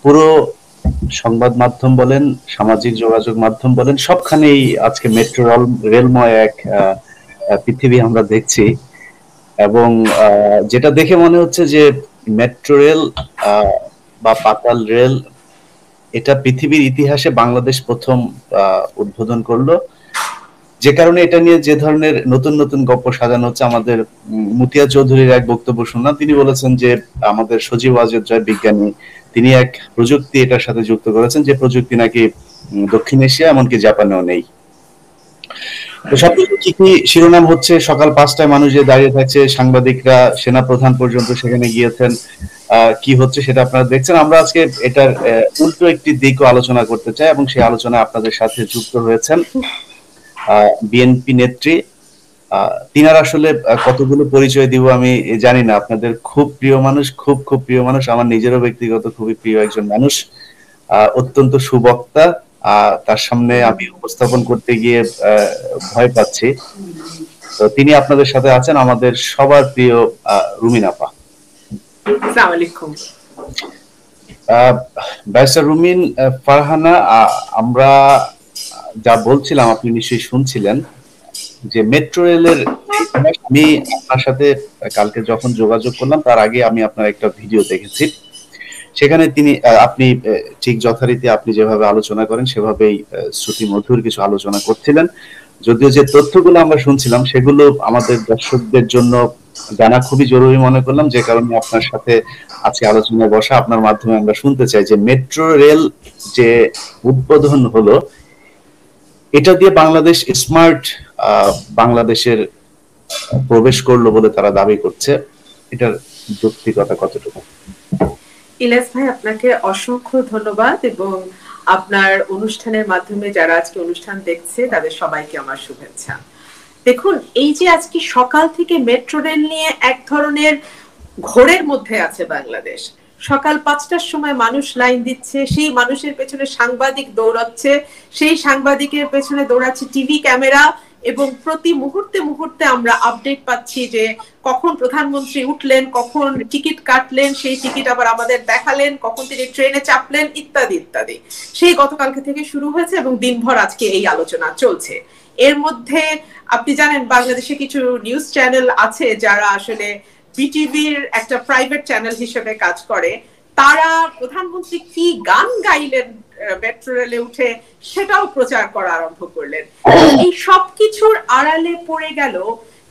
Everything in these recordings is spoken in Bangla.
পুরো সংবাদ মাধ্যম বলেন, সামাজিক যোগাযোগ মাধ্যম বলেন, সবখানেই আজকে মেট্রো রেলময় এক পৃথিবী আমরা দেখছি। এবং যেটা দেখে মনে হচ্ছে যে মেট্রো রেল বা পাতাল রেল এটা পৃথিবীর ইতিহাসে বাংলাদেশ প্রথম উদ্বোধন করলো। যে কারণে এটা নিয়ে যে ধরনের নতুন নতুন গল্প সাজানো হচ্ছে, আমাদের মুতিয়া চৌধুরীর এক বক্তব্য শুনলাম, তিনি বলেছেন যে আমাদের সজীব ওয়াজেদ জয় বিজ্ঞানী, তিনি এক প্রযুক্তি এটার সাথে যুক্ত করেছেন, যে প্রযুক্তি নাকি দক্ষিণ এশিয়া এমনকি জাপানেও নেই। তো সবকিছু কি কি শিরোনাম হচ্ছে, সকাল 5টায় মানুষ যে দাঁড়িয়ে থাকছে, সাংবাদিকরা, সেনা প্রধান পর্যন্ত সেখানে গিয়েছেন, কি হচ্ছে সেটা আপনারা দেখছেন। আমরা আজকে এটার উল্টো একটি দিকও আলোচনা করতে চাই, এবং সেই আলোচনায় আপনাদের সাথে যুক্ত হয়েছেন বিএনপি নেত্রী। তিনার আসলে কতগুলো পরিচয় দিব আমি জানি না। আপনাদের খুব প্রিয় মানুষ, খুব খুব প্রিয় মানুষ, আমার নিজেরও ব্যক্তিগত খুবই প্রিয় একজন মানুষ, অত্যন্ত সুবক্তা। তার সামনে আমি উপস্থাপন করতে গিয়ে ভয় পাচ্ছি। তো তিনি আপনাদের সাথে আছেন, আমাদের সবার প্রিয় রুমিন আপা। আসসালামু আলাইকুম। ব্যারিস্টার রুমিন ফারহানা, আমরা যা বলছিলাম আপনি নিশ্চয়ই শুনছিলেন, যে মেট্রো রেলের, আমি আপনার সাথে কালকে যখন যোগাযোগ করলাম তার আগে আমি আপনার একটা ভিডিও দেখেছি, সেখানে আপনি ঠিক যথারীতি আপনি যেভাবে আলোচনা করেন সেভাবেই শ্রুতি মধুর কিছু আলোচনা করছিলেন। যদিও যে তথ্যগুলো আমরা শুনছিলাম সেগুলো আমাদের দর্শকদের জন্য জানা খুবই জরুরি মনে করলাম, যে কারণে আপনার সাথে আজকে আলোচনায় বসা। আপনার মাধ্যমে আমরা শুনতে চাই যে মেট্রো রেল যে উদ্বোধন হলো, এটা দিয়ে বাংলাদেশ স্মার্ট বাংলাদেশের প্রবেশ করলো বলে তারা দাবি করছে, এটার যৌক্তিকতা কতটুকু? ইলিয়াস ভাই, আপনাকে অসংখ্য ধন্যবাদ, এবং আপনার অনুষ্ঠানের মাধ্যমে যারা আজকে অনুষ্ঠান দেখছে তাদের সবাইকে আমার শুভেচ্ছা। দেখুন, এই যে আজকে সকাল থেকে মেট্রো রেল নিয়ে এক ধরনের ঘোরের মধ্যে আছে বাংলাদেশ। সকাল 5টার সময় মানুষ লাইন দিচ্ছে, সেই মানুষের পেছনে সাংবাদিক দৌড়াচ্ছে, সেই সাংবাদিকের পেছনে দৌড়াচ্ছে টিভি ক্যামেরা, এবং প্রতি মুহূর্তে মুহূর্তে আমরা আপডেট পাচ্ছি যে কখন প্রধানমন্ত্রী উঠলেন, কখন টিকিট কাটলেন, সেই টিকিট আবার আমাদের দেখালেন, কখন তিনি ট্রেনে চাপলেন, ইত্যাদি ইত্যাদি। সেই গতকালকে থেকে শুরু হয়েছে এবং দিনভর আজকে এই আলোচনা চলছে। এর মধ্যে আপনি জানেন বাংলাদেশে কিছু নিউজ চ্যানেল আছে যারা আসলে বিটিভির একটা প্রাইভেট চ্যানেল হিসেবে কাজ করে, তারা প্রধানমন্ত্রী কি গান গাইলেন মেট্রো রেলে উঠে সেটাও প্রচার করা আরম্ভ করলেন। এই সবকিছুর আড়ালে পড়ে গেল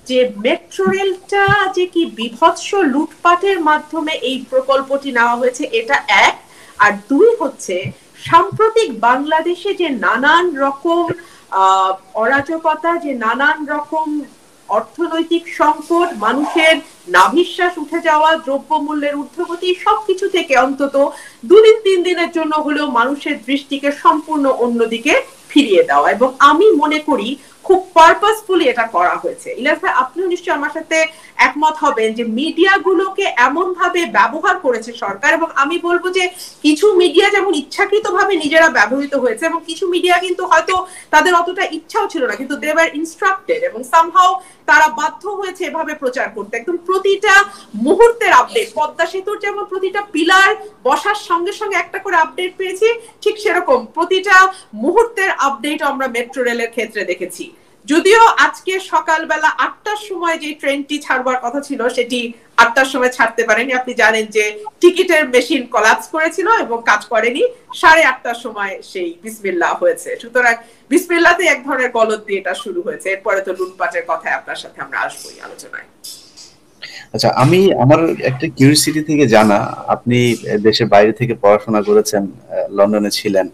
যে মেট্রো রেলটা যে কি বিভৎস লুটপাটের মাধ্যমে এই প্রকল্পটি নেওয়া হয়েছে, এটা এক। আর দুই হচ্ছে সাম্প্রতিক বাংলাদেশে যে নানান রকম অরাজকতা, যে নানান রকম অর্থনৈতিক সংকট, মানুষের নাভিশ্বাস উঠে যাওয়া, দ্রব্যমূল্যের ঊর্ধ্বগতি, সবকিছু থেকে অন্তত 2-3 দিনের জন্য হলেও মানুষের দৃষ্টিকে সম্পূর্ণ অন্যদিকে ফিরিয়ে দেওয়া। এবং আমি মনে করি খুব পারপাসফুলি এটা করা হয়েছে। ইলিয়াস ভাই, আপনিও নিশ্চয়ই আমার সাথে একমত হবেন যে মিডিয়াগুলোকে এমন ভাবে ব্যবহার করেছে সরকার, এবং আমি বলবো যে কিছু মিডিয়া যেমন ইচ্ছাকৃতভাবে নিজেরা ব্যবহৃত হয়েছে, এবং কিছু মিডিয়া কিন্তু হয়তো তাদের অতটা ইচ্ছাও ছিল না, কিন্তু দে ওয়্যার ইনস্ট্রাক্টেড, এবং সামহাউ তারা বাধ্য হয়েছে এভাবে প্রচার করতে। একদম প্রতিটা মুহূর্তের আপডেট, পদ্মা সেতুর যেমন প্রতিটা পিলার বসার সঙ্গে সঙ্গে একটা করে আপডেট পেয়েছি, ঠিক সেরকম প্রতিটা মুহূর্তের আপডেট আমরা মেট্রো রেলের ক্ষেত্রে দেখেছি। যদিও আজকে সকালবেলা 8টার সময় যে ট্রেনটি ছাড়বার কথা ছিল সেটি 8টার সময় ছাড়তে পারেনি। আপনি জানেন যে টিকিটের মেশিন কলাপস করেছিল এবং কাজ করেনি। 8:30টার সময় সেই বিসমিল্লাহ হয়েছে। সুতরাং বিসমিল্লাতে এক ধরনের গলদ দিয়ে এটা শুরু হয়েছে। এরপরে তো লুটপাটের কথায় আপনার সাথে আমরা আসবোই আলোচনায়। আচ্ছা, আমি আমার একটা কিউরিওসিটি থেকে জানা, আপনি দেশের বাইরে থেকে পড়াশোনা করেছেন, লন্ডনে ছিলেন,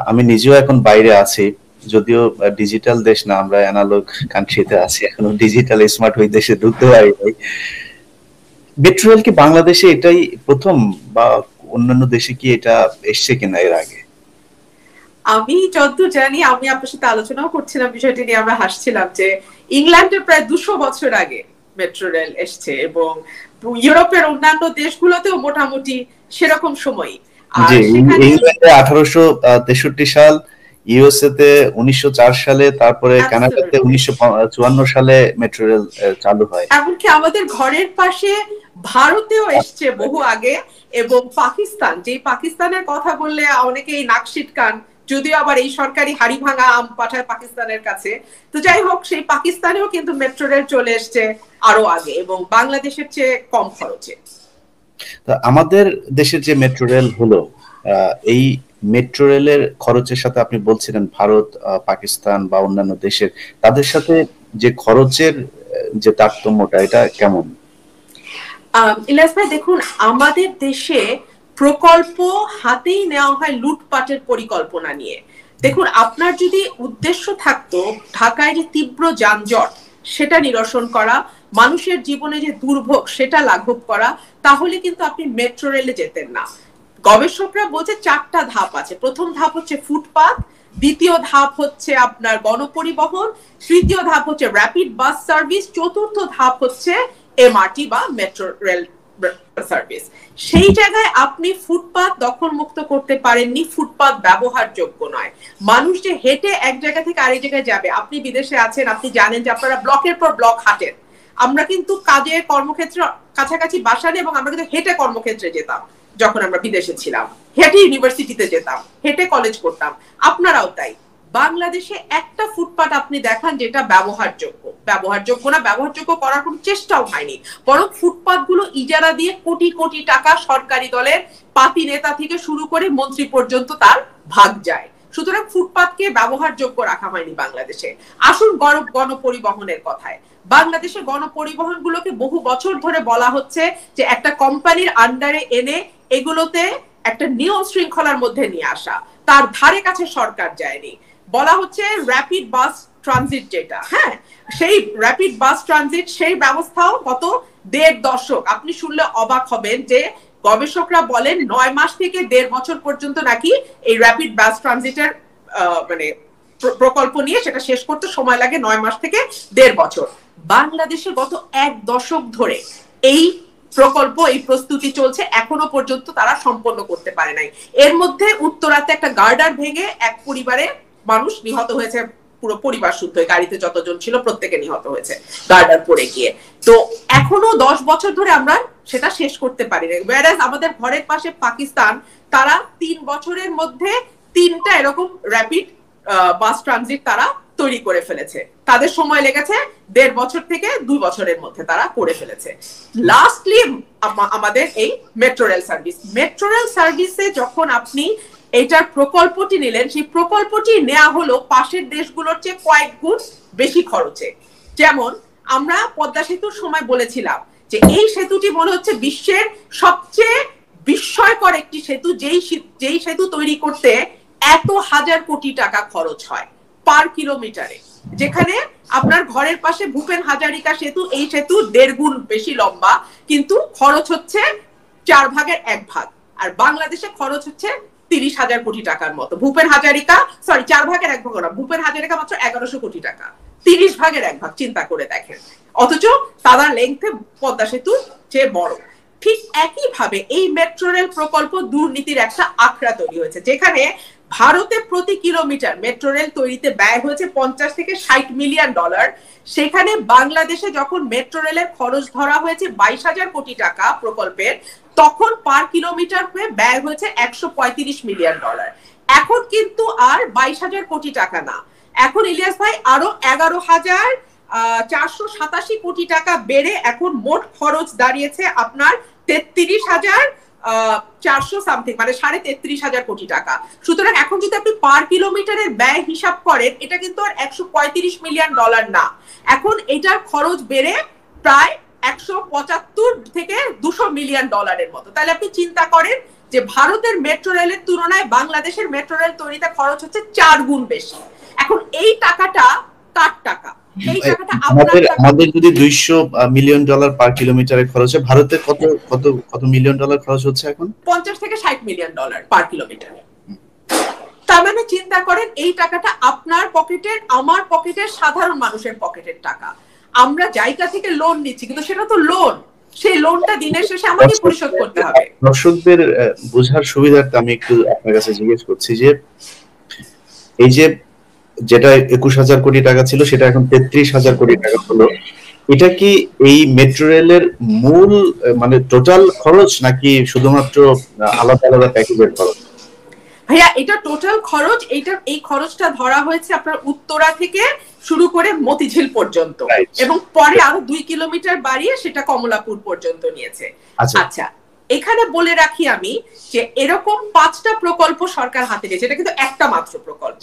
আমি নিজেও এখন বাইরে আছি, যদিও ডিজিটাল দেশ না, আমরা অ্যানালগ কান্ট্রিতে আছি, এখনো ডিজিটাল স্মার্ট ওই দেশে ঢুকতে পারি নাই। মেট্রো রেল কি বাংলাদেশে এটাই প্রথম, বা অন্যান্য দেশে কি এটা এসছে কিনা এর আগে? আমি যতদূর জানি, আমি আপনার সাথে আলোচনাও করছিলাম বিষয়টি নিয়ে, আমরা হাসছিলাম যে ইংল্যান্ডে প্রায় 200 বছর আগে মেট্রো রেল এসছে, এবং ইউরোপের অন্যান্য দেশগুলোতেও মোটামুটি সেরকম সময়ই। জি, ইংল্যান্ডে 1863 সাল, ইউএসএ তে 1904 সালে, তারপরে কানাডাতে 1954 সালে মেট্রো রেল চালু হয়। এমনকি আমাদের ঘরের পাশে ভারতেও এসছে বহু আগে, এবং পাকিস্তান, যে পাকিস্তানের কথা বললে অনেকেই নাক সিটকান, যদিও আবার এই সরকারি হাড়ি ভাঙা আম পাঠায় পাকিস্তানের কাছে। তো যাই হোক, সেই পাকিস্তানেও কিন্তু মেট্রো রেল চলে এসছে আরো আগে, এবং বাংলাদেশের চেয়ে কম খরচে। আমাদের দেশের যে মেট্রো রেল হলো, এই মেট্রো রেলের খরচের সাথে আপনি বলছিলেন ভারত, পাকিস্তান বা অন্যান্য দেশের, তাদের সাথে যে খরচের যে তারতম্যটা, এটা কেমন? ইলিয়াস ভাই দেখুন, আমাদের দেশে প্রকল্প হাতেই নেওয়া হয় লুটপাটের পরিকল্পনা নিয়ে। দেখুন, আপনার যদি উদ্দেশ্য থাকতো ঢাকায় যে তীব্র যানজট সেটা নিরসন করা, মানুষের জীবনে যে দুর্ভোগ সেটা লাঘব করা, তাহলে কিন্তু আপনি মেট্রো রেলে যেতেন না। গবেষকরা বলছে 4টা ধাপ আছে। প্রথম ধাপ হচ্ছে ফুটপাথ, দ্বিতীয় ধাপ হচ্ছে আপনার গণপরিবহন, তৃতীয় ধাপ হচ্ছে র্যাপিড বাস সার্ভিস, চতুর্থ ধাপ হচ্ছে এমআরটি বা মেট্রো রেল সার্ভিস। সেই জায়গায় আপনি ফুটপাথ দখল মুক্ত করতে পারেননি, ফুটপাথ ব্যবহারযোগ্য নয়। মানুষ যে হেঁটে এক জায়গা থেকে আরেক জায়গায় যাবে, আপনি বিদেশে আছেন, আপনি জানেন যে আপনারা ব্লকের পর ব্লক হাঁটেন। আমরা কিন্তু কাজের কর্মক্ষেত্রে কাছাকাছি বাসা নেই, এবং আমরা কিন্তু হেঁটে কর্মক্ষেত্রে যেতাম যখন আমরা বিদেশে ছিলাম, হেঁটে ইউনিভার্সিটিতে যেতাম, হেঁটে কলেজ করতাম। আপনারাও তাই। বাংলাদেশে একটা ফুটপাথ আপনি দেখান যেটা ব্যবহারযোগ্য না, ব্যবহারযোগ্য করার কোনো চেষ্টাও হয়নি, বরং ফুটপাথ গুলো ইজারা দিয়ে কোটি কোটি টাকা সরকারি দলের পাতি নেতা থেকে শুরু করে মন্ত্রী পর্যন্ত তার ভাগ যায়। সুতরাং ফুটপাথকে ব্যবহারযোগ্য রাখা হয়নি বাংলাদেশে। আসুন গণপরিবহনের কথায়। বাংলাদেশে গণপরিবহন গুলোকে বহু বছর ধরে বলা হচ্ছে যে একটা কোম্পানির আন্ডারে এনে এগুলোতে একটা নিয়ম শৃঙ্খলার মধ্যে নিয়ে আসা, তার ধারে কাছে সরকার যায়নি। বলা হচ্ছে র্যাপিড বাস ট্রানজিট, যেটা হ্যাঁ, সেই র্যাপিড বাস ট্রানজিট, সেই ব্যবস্থাও গত 1.5 দশক, আপনি শুনলে অবাক হবেন যে গবেষকরা বলেন 9 মাস থেকে 1.5 বছর পর্যন্ত নাকি এই র্যাপিড বাস ট্রানজিটের মানে প্রকল্প নিয়ে সেটা শেষ করতে সময় লাগে 9 মাস থেকে 1.5 বছর। বাংলাদেশে গত 1 দশক ধরে এই প্রকল্প, এই প্রস্তুতি চলছে, এখনো পর্যন্ত তারা সম্পন্ন করতে পারে নাই। এর মধ্যে উত্তরাতে একটা গার্ডার ভেঙে এক পরিবারে মানুষ নিহত হয়েছে, পুরো পরিবার শুদ্ধ, গাড়িতে যতজন ছিল প্রত্যেকে নিহত হয়েছে গার্ডার পড়ে গিয়ে। তো এখনো 10 বছর ধরে আমরা সেটা শেষ করতে পারি না। ওয়্যারাজ আমাদের ঘরের পাশে পাকিস্তান, তারা 3 বছরের মধ্যে 3টা এরকম র্যাপিড বাস ট্রানজিট তারা তৈরি করে ফেলেছে। তাদের সময় লেগেছে 1.5 বছর থেকে 2 বছরের মধ্যে তারা করে ফেলেছে। লাস্টলি আমাদের এই metro rail service, metro rail সার্ভিসে যখন আপনি এটার প্রকল্পটি নিলেন, সেই প্রকল্পটি নেওয়া হলো পাশের দেশগুলোর চেয়ে কয়েক গুণ বেশি খরচে। যেমন আমরা পদ্মা সেতুর সময় বলেছিলাম যে এই সেতুটি মনে হচ্ছে বিশ্বের সবচেয়ে বিস্ময়কর একটি সেতু, যেই সেতু তৈরি করতে এত হাজার কোটি টাকা খরচ হয় পার কিলোমিটারে। যেখানে আপনার ঘরের পাশে ভূপেন হাজারিকা সেতু, এই সেতু 1.5 গুণ বেশি লম্বা, কিন্তু খরচ হচ্ছে 4 ভাগের 1 ভাগ। আর বাংলাদেশে খরচ হচ্ছে 30,000 কোটি টাকার মতো। ভূপেন হাজারিকা, 4 ভাগের 1 ভাগ না, ভূপেন হাজারিকা মাত্র 1100 কোটি টাকা, 30 ভাগের 1 ভাগ, চিন্তা করে দেখেন। অথচ তারা লেংথে পদ্মা সেতু চেয়ে বড়। ঠিক একই ভাবে এই মেট্রো রেল প্রকল্প দুর্নীতির একটা আখড়া তৈরি হয়েছে, যেখানে ভারতে প্রতি কিলোমিটার মেট্রো রেল তৈরিতে ব্যয় হয়েছে $50 থেকে $60 মিলিয়ন। সেখানে বাংলাদেশে যখন মেট্রো রেলের খরচ ধরা হয়েছে 22,000 কোটি টাকা প্রকল্পের, তখন পার কিলোমিটার হয়ে ব্যয় হয়েছে $135 মিলিয়ন। এখন কিন্তু আর 22,000 কোটি টাকা না, এখন ইলিয়াস ভাই আরো 11,487 কোটি টাকা বেড়ে এখন মোট খরচ দাঁড়িয়েছে আপনার 33,400 সামথিং, মানে 33,500 কোটি টাকা। সুতরাং এখন যদি আপনি পার কিলোমিটারের ব্যয় হিসাব করেন, এটা কিন্তু আর $135 মিলিয়ন না, এখন এটার খরচ বেড়ে প্রায় 175 থেকে 200 মিলিয়ন ডলারের মতো। তাহলে আপনি চিন্তা করেন যে ভারতের মেট্রো রেলের তুলনায় বাংলাদেশের মেট্রো রেল তৈরিতে খরচ হচ্ছে 4 গুণ বেশি। এখন এই টাকাটা কার টাকা? এই টাকাটা আমাদের যদি $200 মিলিয়ন পার কিলোমিটারে খরচ হয়, ভারতে কত কত কত মিলিয়ন ডলার খরচ হচ্ছে এখন? 50 থেকে $60 মিলিয়ন পার কিলোমিটারে। তার মানে চিন্তা করেন এই টাকাটা আপনার পকেটের, আমার পকেটের, সাধারণ মানুষের পকেটের টাকা। আমরা জায়গা থেকে লোন নিচ্ছি, কিন্তু সেটা তো লোন, সেই লোনটা দিনের শেষে আমাকে পরিশোধ করতে হবে। দর্শকদের বোঝার সুবিধার্থে আমি একটু আপনার কাছে জিজ্ঞেস করছি যে এই যে যেটা 21,000 কোটি টাকা ছিল সেটা এখন 33,000 কোটি টাকা হলো, এটা কি এই মেট্রো রেলের মূল মানে টোটাল খরচ, নাকি শুধুমাত্র আলাদা আলাদা প্যাকেজের খরচ? ভাইয়া এটা টোটাল খরচ। এই খরচটা ধরা হয়েছে আপনার উত্তরা থেকে শুরু করে মতিঝিল পর্যন্ত, এবং পরে আরো 2 কিলোমিটার বাড়িয়ে সেটা কমলাপুর পর্যন্ত নিয়েছে। আচ্ছা, এখানে বলে রাখি আমি যে এরকম 5টা প্রকল্প সরকার হাতে নিয়েছে, এটা কিন্তু একটা মাত্র প্রকল্প,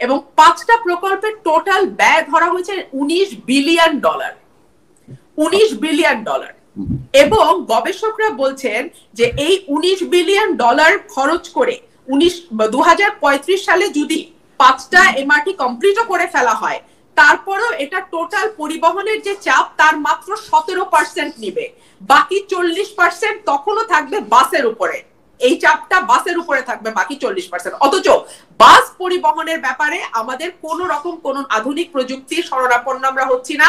এবং 5টা প্রকল্পের টোটাল ব্যয় ধরা হয়েছে $19 বিলিয়ন। $19 বিলিয়ন। এবং গবেষকরা বলছেন যে এই $19 বিলিয়ন খরচ করে 2035 সালে যদি 5টা এমআরটি কমপ্লিটও করে ফেলা হয়, তারপরেও এটা টোটাল পরিবহনের যে চাপ তার মাত্র 17% নিবে, বাকি 40% তখনও থাকবে বাসের উপরে। এই চাপটা বাসের উপরে থাকবে, বাকি 40%। অথচ বাস পরিবহনের ব্যাপারে আমাদের কোন রকম কোন আধুনিক প্রযুক্তি শরণাপন্ন আমরা হচ্ছি না।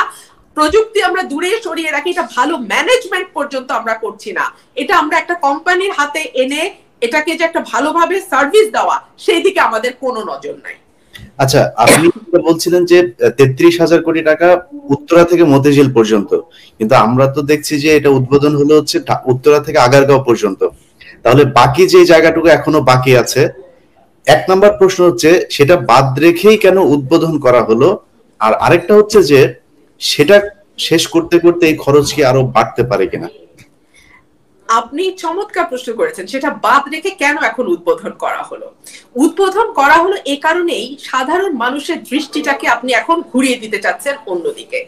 প্রযুক্তি আমরা দূরে সরিয়ে রাখি, এটা ভালো ম্যানেজমেন্ট পর্যন্ত আমরা করছি না। এটা আমরা একটা কোম্পানির হাতে এনে এটাকে যে একটা ভালোভাবে সার্ভিস দেওয়া, সেই দিকে আমাদের কোনো নজর নাই। আচ্ছা, আপনি বলছিলেন যে 33,000 কোটি টাকা উত্তরা থেকে মতিঝিল পর্যন্ত, কিন্তু আমরা তো দেখছি যে এটা উদ্বোধন হলো হচ্ছে উত্তরা থেকে আগারগাঁও পর্যন্ত। তাহলে বাকি যে জায়গাটুকু এখনো বাকি আছে, 1 নম্বর প্রশ্ন হচ্ছে সেটা বাদ রেখেই কেন উদ্বোধন করা হলো? আর আরেকটা হচ্ছে যে সেটা শেষ করতে করতে এই খরচ কি আরো বাড়তে পারে কিনা? আপনি চমৎকার প্রশ্ন করেছেন। সেটা বাদ রেখে কেন এখন উদ্বোধন করা হলো? উদ্বোধন করা হলো এই কারণেই, সাধারণ মানুষের দৃষ্টিটাকে আপনি এখন ঘুরিয়ে দিতে চাচ্ছেন অন্যদিকে।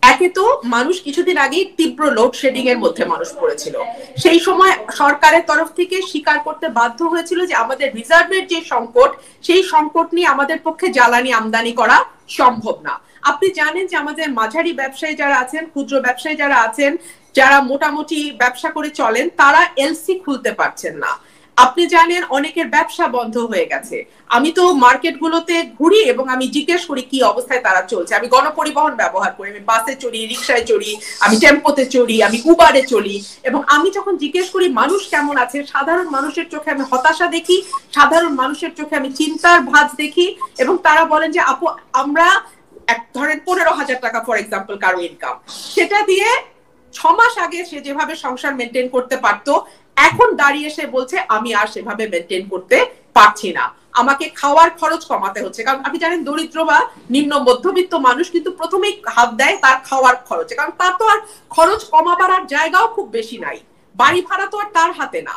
একে তো মানুষ কিছুদিন আগেই তীব্র লোডশেডিং এর মধ্যে মানুষ পড়েছিল, সেই সময় সরকারের তরফ থেকে স্বীকার করতে বাধ্য হয়েছিল যে আমাদের রিজার্ভের যে সংকট, সেই সংকট নিয়ে আমাদের পক্ষে জ্বালানি আমদানি করা সম্ভব না। আপনি জানেন যে আমাদের মাঝারি ব্যবসায়ী যারা আছেন, ক্ষুদ্র ব্যবসায়ী যারা আছেন, যারা মোটামুটি ব্যবসা করে চলেন, তারা এলসি খুলতে পারছেন না। আপনি জানেন অনেকের ব্যবসা বন্ধ হয়ে গেছে। আমি তো মার্কেটগুলোতে ঘুরি এবং আমি জিজ্ঞেস করি কি অবস্থায় তারা চলছে। আমি গণপরিবহন ব্যবহার করি, আমি বাসে চড়ি, রিক্সায় চড়ি, আমি টেম্পোতে চড়ি, আমি উবারে চলি, এবং আমি যখন জিজ্ঞেস করি মানুষ কেমন আছে, সাধারণ মানুষের চোখে আমি হতাশা দেখি, সাধারণ মানুষের চোখে আমি চিন্তার ভাঁজ দেখি, এবং তারা বলেন যে আপু আমরা ধরেন 15,000 টাকা ফর এক্সাম্পল কারো ইনকাম, সেটা দিয়ে 6 মাস আগে সে যেভাবে সংসার মেনটেন করতে পারতো, এখন দাঁড়িয়ে সে বলছে আমি আর সেভাবে মেনটেন করতে পারছি না, আমাকে খাওয়ার খরচ কমাতে হচ্ছে। কারণ আপনি জানেন দরিদ্র বা নিম্ন মধ্যবিত্ত মানুষ কিন্তু প্রথমেই হাত দেয় তার খাওয়ার খরচে, কারণ তার তো আর খরচ কমাবার আর জায়গাও খুব বেশি নাই, বাড়ি ভাড়া তো আর তার হাতে না,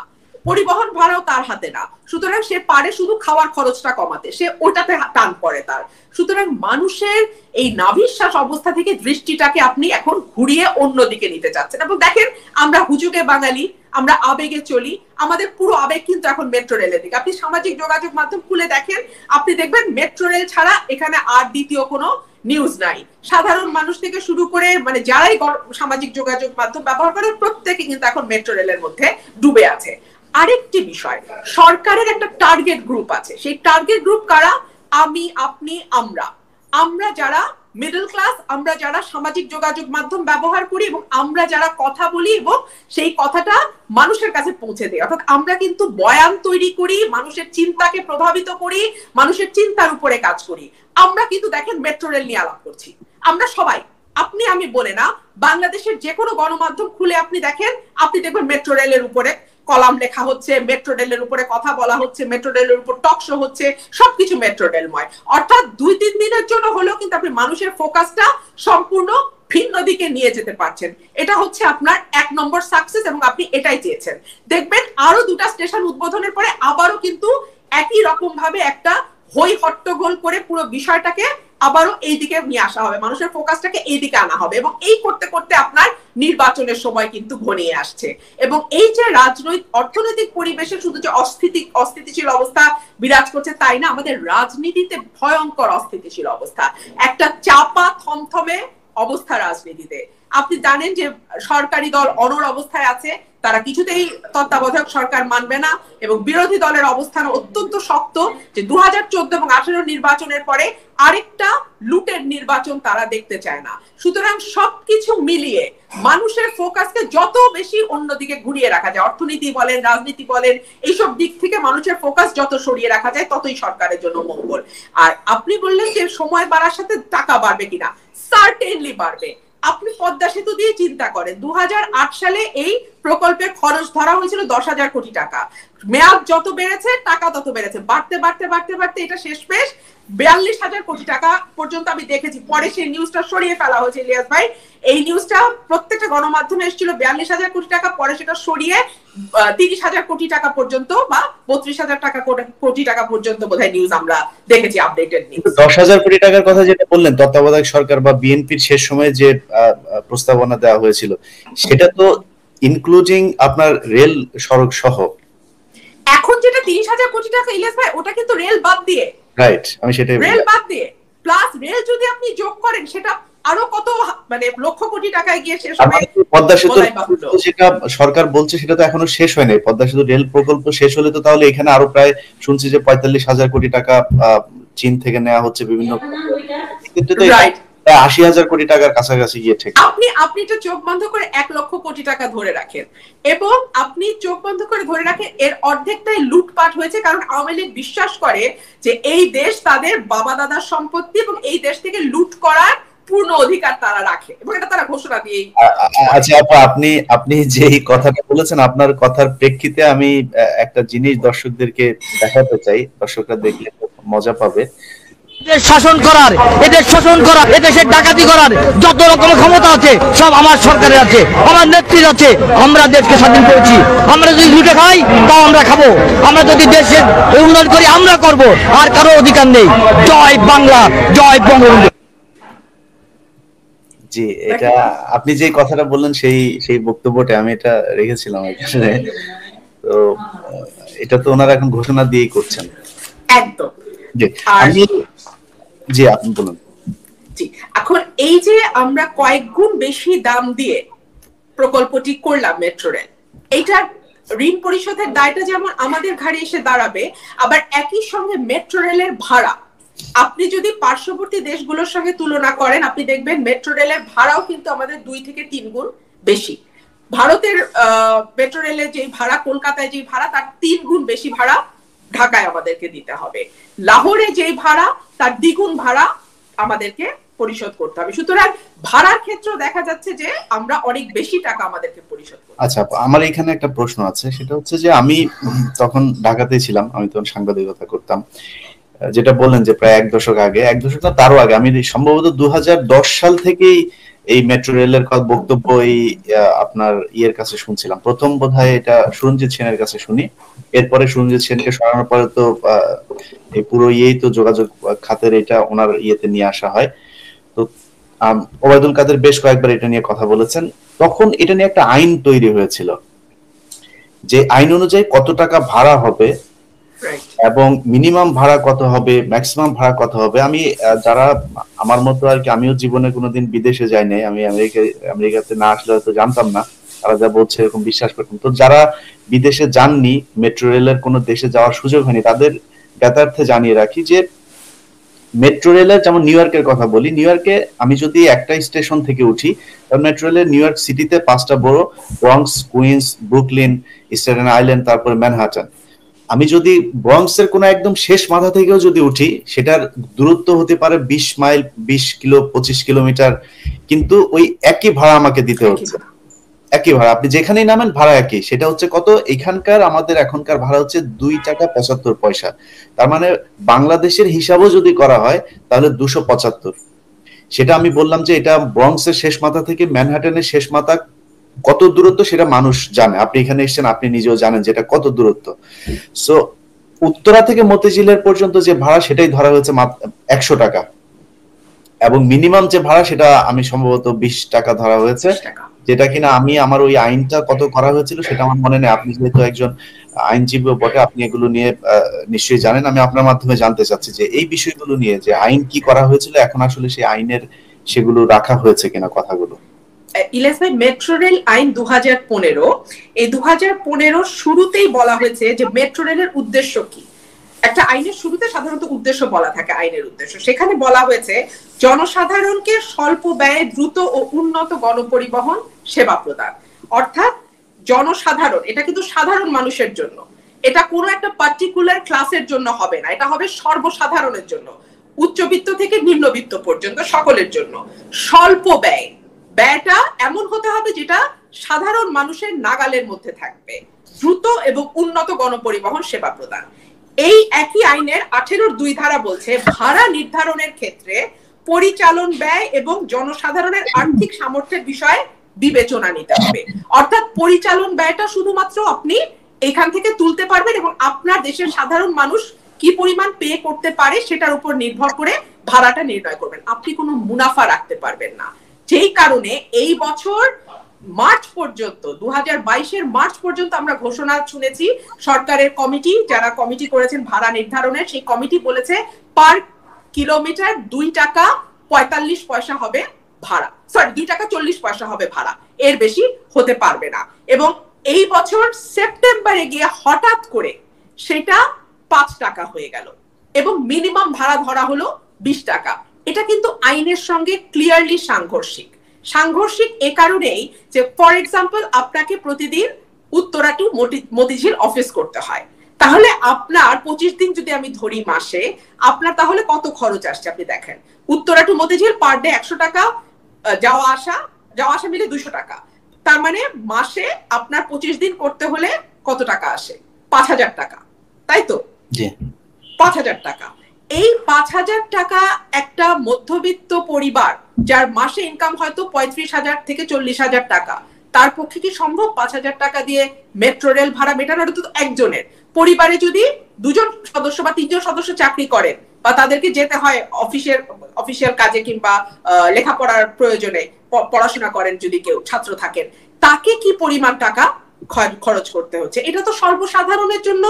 পরিবহন ভাড়াও তার হাতে না, সুতরাং সে পারে শুধু খাওয়ার খরচটা কমাতে, সে ওটাতে টান পড়ে তার। সুতরাং মানুষের এই নাভিশ্বাস অবস্থা থেকে দৃষ্টিটাকে আপনি এখন ঘুরিয়ে অন্যদিকে নিতে চাচ্ছেন। এবং দেখেন আমরা হুজুগে বাঙালি, আমরা আবেগে চলি, আমাদের পুরো আবেগ কিন্তু এখন মেট্রো রেলের দিকে। আপনি সামাজিক যোগাযোগ মাধ্যম খুলে দেখেন, আপনি দেখবেন মেট্রো রেল ছাড়া এখানে আর দ্বিতীয় কোনো নিউজ নাই। সাধারণ মানুষ থেকে শুরু করে মানে যারাই সামাজিক যোগাযোগ মাধ্যম ব্যবহার করে প্রত্যেকে কিন্তু এখন মেট্রো রেলের মধ্যে ডুবে আছে। আরেকটি বিষয়, সরকারের একটা টার্গেট গ্রুপ আছে। সেই টার্গেট গ্রুপ কারা? আমি, আপনি, আমরা যারা মিডল ক্লাস, আমরা যারা সামাজিক যোগাযোগ মাধ্যম ব্যবহার করি, এবং আমরা যারা কথা বলি এবং সেই কথাটা মানুষের কাছে পৌঁছে দিই। অর্থাৎ আমরা কিন্তু বয়ান তৈরি করি, মানুষের চিন্তাকে প্রভাবিত করি, মানুষের চিন্তার উপরে কাজ করি। আমরা কিন্তু দেখেন মেট্রো রেল নিয়ে আলাপ করছি, আমরা সবাই, আপনি আমি বলে না, বাংলাদেশের যে কোনো গণমাধ্যম খুলে আপনি দেখেন, আপনি দেখবেন মেট্রো রেলের উপরে কলাম লেখা হচ্ছে, মেট্রো রেলের উপরে কথা বলা হচ্ছে, মেট্রো রেলের উপর টক শো হচ্ছে, সবকিছু মেট্রো রেলময়। অর্থাৎ 2-3 দিনের জন্য হলেও কিন্তু আপনি মানুষের ফোকাসটা সম্পূর্ণ ভিন্ন দিকে নিয়ে যেতে পারছেন। এটা হচ্ছে আপনার 1 নম্বর সাকসেস, এবং আপনি এটাই চেয়েছেন। দেখবেন আরো 2টা স্টেশন উদ্বোধনের পরে আবারও কিন্তু একই রকম ভাবে একটা হই হট্টগোল করে পুরো বিষয়টাকে আবারও এই দিকে নিয়ে আসা হবে, মানুষের ফোকাসটাকে এই দিকে আনা হবে, এবং এই করতে করতে আপনার নির্বাচনের সময় কিন্তু ঘনিয়ে আসছে। এবং এই যে রাজনৈতিক অর্থনৈতিক পরিবেশে শুধু যে অস্থিতিশীল অবস্থা বিরাজ করছে তাই না, আমাদের রাজনীতিতে ভয়ঙ্কর অস্থিতিশীল অবস্থা, একটা চাপা থমথমে অবস্থা রাজনীতিতে। আপনি জানেন যে সরকারি দল অনড় অবস্থায় আছে, তারা কিছুতেই তত্ত্বাবধায়ক সরকার মানবে না, এবং বিরোধী দলের অবস্থান অত্যন্ত শক্ত যে 2014 এবং 2018 নির্বাচনের পরে আরেকটা লুটের নির্বাচন তারা দেখতে চায় না। সুতরাং সবকিছু মিলিয়ে মানুষের ফোকাসকে যত বেশি অন্যদিকে ঘুরিয়ে রাখা যায়, অর্থনীতি বলেন, রাজনীতি বলেন, এইসব দিক থেকে মানুষের ফোকাস যত সরিয়ে রাখা যায় ততই সরকারের জন্য মঙ্গল। আর আপনি বললেন যে সময় বাড়ার সাথে টাকা বাড়বে কিনা, সার্টেনলি বাড়বে। আপনি পদ্মা সেতু দিয়ে চিন্তা করেন, 2008 সালে এই প্রকল্পের খরচ ধরা হয়েছিল 10,000 কোটি টাকা। মেয়াদ যত বেড়েছে টাকা তত বেড়েছে, বাড়তে বাড়তে বাড়তে বাড়তে এটা শেষমেশ 42,000 কোটি টাকা পর্যন্ত আমি দেখেছি। পরে সেই নিউজটা সরিয়ে ফেলা হয়েছে ইলিয়াস ভাই। এই নিউজটা প্রত্যেকটা গণমাধ্যমে এসেছিল 42,000 কোটি টাকা, পরে সেটা সরিয়ে 30,000 কোটি টাকা পর্যন্ত বা 32,000 কোটি টাকা পর্যন্ত বোধহয় নিউজ আমরা দেখেছি, আপডেটেড নিউজ। 10,000 কোটি টাকার কথা যেটা বললেন তত্ত্বাবধায়ক সরকার বা বিএনপির শেষ সময়ে যে প্রস্তাবনা দেওয়া হয়েছিল, সেটা তো ইনক্লুডিং আপনার রেল সড়ক সহ। এখন যেটা 30,000 কোটি টাকা ইলিয়াস ভাই, ওটা কিন্তু রেল বাদ দিয়ে। রাইট, আমি সেটাই রেল বাদ দিয়ে প্লাস রেল যদি আপনি যোগ করেন সেটা আরো কত মানে লক্ষ কোটি টাকায় গিয়ে শেষ হবে। পদ্মা সেতু যেটা সরকার বলছে সেটা তো এখনো শেষ হয়নি। পদ্মা সেতু রেল প্রকল্প শেষ হলে তো তাহলে এখানে আরো প্রায় শুনছি যে 45,000 কোটি টাকা চীন থেকে নেওয়া হচ্ছে বিভিন্ন, কিন্তু তো 80,000 কোটি টাকার কাছাকাছি গিয়ে ঠিক। আপনি এটা চোখ বন্ধ করে 1 লক্ষ কোটি টাকা ধরে রাখেন, এবং আপনি চোখ বন্ধ করে ধরে রাখেন এর অর্ধেকটাই লুটপাট হয়েছে, কারণ আওয়ামী লীগ বিশ্বাস করে যে এই দেশ তাদের বাবা দাদার সম্পত্তি এবং এই দেশ থেকে লুট করার পূর্ণ অধিকার তারা রাখে, এবং এটা তারা ঘোষণা দিয়েই। আচ্ছা আপা, আপনি যেই কথাটা বলেছেন, আপনার কথার প্রেক্ষিতে আমি একটা জিনিস দর্শকদেরকে দেখাতে চাই, দর্শকরা দেখলে মজা পাবে। এদের শাসন করার, এদের শোষণ করার, এদেশের ডাকাতি করার যত রকম ক্ষমতা আছে সব আমার সরকারের আছে, আমার নেত্রীর আছে। আমরা দেশকে স্বাধীন করেছি, আমরা যদি লুটে খাই তাও আমরা খাবো, আমরা যদি দেশের উন্নয়ন করি আমরা করব, আর কারো অধিকার নেই। জয় বাংলা, জয় বঙ্গবন্ধু। জি, এটা আপনি যে কথাটা বললেন সেই বক্তব্যটা আমি এটা রেখেছিলাম এখানে। তো এটা তো ওনারা এখন ঘোষণা দিয়েই করছেন একদম। জি আপনি বলুন। জি, এখন এই যে আমরা কয়েক গুণ বেশি দাম দিয়ে প্রকল্পটি করলাম মেট্রো রেল, এইটার ঋণ পরিশোধের দায়টা যেমন আমাদের ঘাড়ে এসে দাঁড়াবে, আবার একই সঙ্গে মেট্রো রেলের ভাড়া আপনি যদি পার্শ্ববর্তী দেশগুলোর সঙ্গে তুলনা করেন, আপনি দেখবেন মেট্রো রেলের ভাড়াও কিন্তু আমাদের 2 থেকে 3 গুণ বেশি। ভারতের মেট্রো রেলের যে ভাড়া, কলকাতায় যে ভাড়া, তার 3 গুণ বেশি ভাড়া ঢাকায় আমাদেরকে দিতে হবে। লাহোরে যে ভাড়া তার দ্বিগুণ ভাড়া আমাদেরকে পরিশোধ করতে হবে। সুতরাং ভাড়ার ক্ষেত্রে দেখা যাচ্ছে যে আমরা অনেক বেশি টাকা আমাদেরকে পরিশোধ করতে। আচ্ছা, আমার এখানে একটা প্রশ্ন আছে, সেটা হচ্ছে যে আমি তখন ঢাকাতে ছিলাম, আমি তখন সাংবাদিকতা করতাম। যেটা বললেন যে প্রায় 1 দশক আগে, 1 দশক না তারও আগে, আমি সম্ভবত 2010 সাল থেকেই এই মেট্রো রেলের বক্তব্য এই আপনার ইয়ের কাছে শুনছিলাম। প্রথম বোধহয় এটা সুরঞ্জিত সেনের কাছে শুনি, এরপরে সুরঞ্জিত সেনকে সরানোর পরে তো এই পুরো ইয়েই তো যোগাযোগ খাতের এটা ওনার ইয়েতে নিয়ে আসা হয়। তো ওবায়দুল কাদের বেশ কয়েকবার এটা নিয়ে কথা বলেছেন। তখন এটা নিয়ে একটা আইন তৈরি হয়েছিল, যে আইন অনুযায়ী কত টাকা ভাড়া হবে এবং মিনিমাম ভাড়া কত হবে, ম্যাক্সিমাম ভাড়া কত হবে। আমি যারা আমার মতো আর কি, আমিও জীবনে কোনোদিন বিদেশে যাই নাই, আমি আমেরিকাতে না আসলে হয়তো জানতাম না, তারা যা বলছে এরকম বিশ্বাস করতাম। তো যারা বিদেশে যাননি, মেট্রো রেলের কোনো দেশে যাওয়ার সুযোগ হয়নি, তাদের জ্ঞাতার্থে জানিয়ে রাখি যে মেট্রো রেলের, যেমন নিউ ইয়র্কের কথা বলি, নিউ ইয়র্কে আমি যদি একটা স্টেশন থেকে উঠি, তাহলে মেট্রো রেলের নিউ ইয়র্ক সিটিতে 5টা বড়, Bronx, Queens, Brooklyn, Staten Island, তারপরে ম্যানহাটন। আমি যদি ব্রঙ্কসের কোনো একদম শেষ মাথা থেকেও যদি উঠি, সেটার দূরত্ব হতে পারে 20 মাইল, 20 কিলো, 25 কিলোমিটার, কিন্তু ওই একই ভাড়া আমাকে দিতে হচ্ছে, একই ভাড়া। আপনি যেখানেই নামেন ভাড়া একই। সেটা হচ্ছে কত, এখানকার আমাদের এখনকার ভাড়া হচ্ছে 2 টাকা 75 পয়সা। তার মানে বাংলাদেশের হিসাবও যদি করা হয় তাহলে 275। সেটা আমি বললাম যে এটা ব্রঙ্কসের শেষ মাথা থেকে ম্যানহাটনের শেষ মাথা কত দূরত্ব সেটা মানুষ জানে, আপনি এখানে এসেছেন, আপনি নিজেও জানেন যেটা কত দূরত্ব। সো উত্তরা থেকে মতিঝিলের পর্যন্ত যে ভাড়া সেটাই ধরা হয়েছে 100 টাকা, এবং মিনিমাম যে ভাড়া সেটা আমি সম্ভবত 20 টাকা ধরা হয়েছে, যেটা কিনা আমি আমার ওই আইনটা কত করা হয়েছিল সেটা আমার মনে নেই। আপনি যেহেতু একজন আইনজীবী বটে, আপনি এগুলো নিয়ে নিশ্চয়ই জানেন। আমি আপনার মাধ্যমে জানতে চাচ্ছি যে এই বিষয়গুলো নিয়ে যে আইন কি করা হয়েছিল, এখন আসলে সেই আইনের সেগুলো রাখা হয়েছে কিনা কথাগুলো। ইলিয়াস ভাই, মেট্রো রেল আইন 2015, এই 2015 শুরুতেই বলা হয়েছে যে মেট্রো রেলের উদ্দেশ্য কি। একটা আইনের শুরুতে সাধারণত উদ্দেশ্য বলা থাকে, আইনের উদ্দেশ্য। সেখানে বলা হয়েছে জনসাধারণকে স্বল্প ব্যয়ে দ্রুত ও উন্নত গণপরিবহন সেবা প্রদান। অর্থাৎ জনসাধারণ, এটা কিন্তু সাধারণ মানুষের জন্য, এটা কোনো একটা পার্টিকুলার ক্লাসের জন্য হবে না, এটা হবে সর্বসাধারণের জন্য, উচ্চবিত্ত থেকে নিম্নবিত্ত পর্যন্ত সকলের জন্য, স্বল্প ব্যয়। ব্যয়টা এমন হতে হবে যেটা সাধারণ মানুষের নাগালের মধ্যে থাকবে, দ্রুত এবং উন্নত গণপরিবহন সেবা প্রদান। এই একই আইনের 18(2) ধারা বলছে ভাড়া নির্ধারণের ক্ষেত্রে পরিচালন ব্যয় এবং জনসাধারণের আর্থিক সামর্থ্যের বিষয়ে বিবেচনা নিতে হবে। অর্থাৎ পরিচালন ব্যয়টা শুধুমাত্র আপনি এখান থেকে তুলতে পারবেন এবং আপনার দেশের সাধারণ মানুষ কি পরিমাণ পে করতে পারে সেটার উপর নির্ভর করে ভাড়াটা নির্ণয় করবেন। আপনি কোনো মুনাফা রাখতে পারবেন না। যেই কারণে এই বছর মার্চ পর্যন্ত 2022-এর মার্চ পর্যন্ত আমরা ঘোষণা শুনেছি সরকারের কমিটি, যারা কমিটি করেছেন ভাড়া নির্ধারণের, সেই কমিটি বলেছে পার কিলোমিটার 2 টাকা 45 পয়সা হবে ভাড়া, সরি 2 টাকা 40 পয়সা হবে ভাড়া, এর বেশি হতে পারবে না। এবং এই বছর সেপ্টেম্বরে গিয়ে হঠাৎ করে সেটা 5 টাকা হয়ে গেল এবং মিনিমাম ভাড়া ধরা হলো 20 টাকা। এটা কিন্তু আইনের সঙ্গে ক্লিয়ারলি সাংঘর্ষিক এ কারণেই যে ফর এক্সাম্পল আপনাকে প্রতিদিন উত্তরা টু মতিঝিল অফিস করতে হয়, তাহলে আপনার 25 দিন যদি আমি ধরি মাসে, আপনার তাহলে কত খরচ আসছে আপনি দেখেন। Uttara to Motijheel per day 100 টাকা, যাওয়া আসা মিলে 200 টাকা, তার মানে মাসে আপনার 25 দিন করতে হলে কত টাকা আসে? 5,000 টাকা, তাই তো? 5,000 টাকা। এই 5,000 টাকা একটা মধ্যবিত্ত পরিবার যার মাসে ইনকাম হয়তো 35,000 থেকে 40,000 টাকা, তার পক্ষে কি সম্ভব 5,000 টাকা দিয়ে মেট্রো রেল ভাড়া মেটানো? তো একজনের পরিবারে যদি 2 জন সদস্য বা 3 জন সদস্য চাকরি করেন বা তাদেরকে যেতে হয় অফিসিয়াল কাজে কিংবা লেখাপড়ার প্রয়োজনে পড়াশোনা করেন, যদি কেউ ছাত্র থাকেন, তাকে কি পরিমাণ টাকা খরচ করতে হচ্ছে? এটা তো সর্বসাধারণের জন্য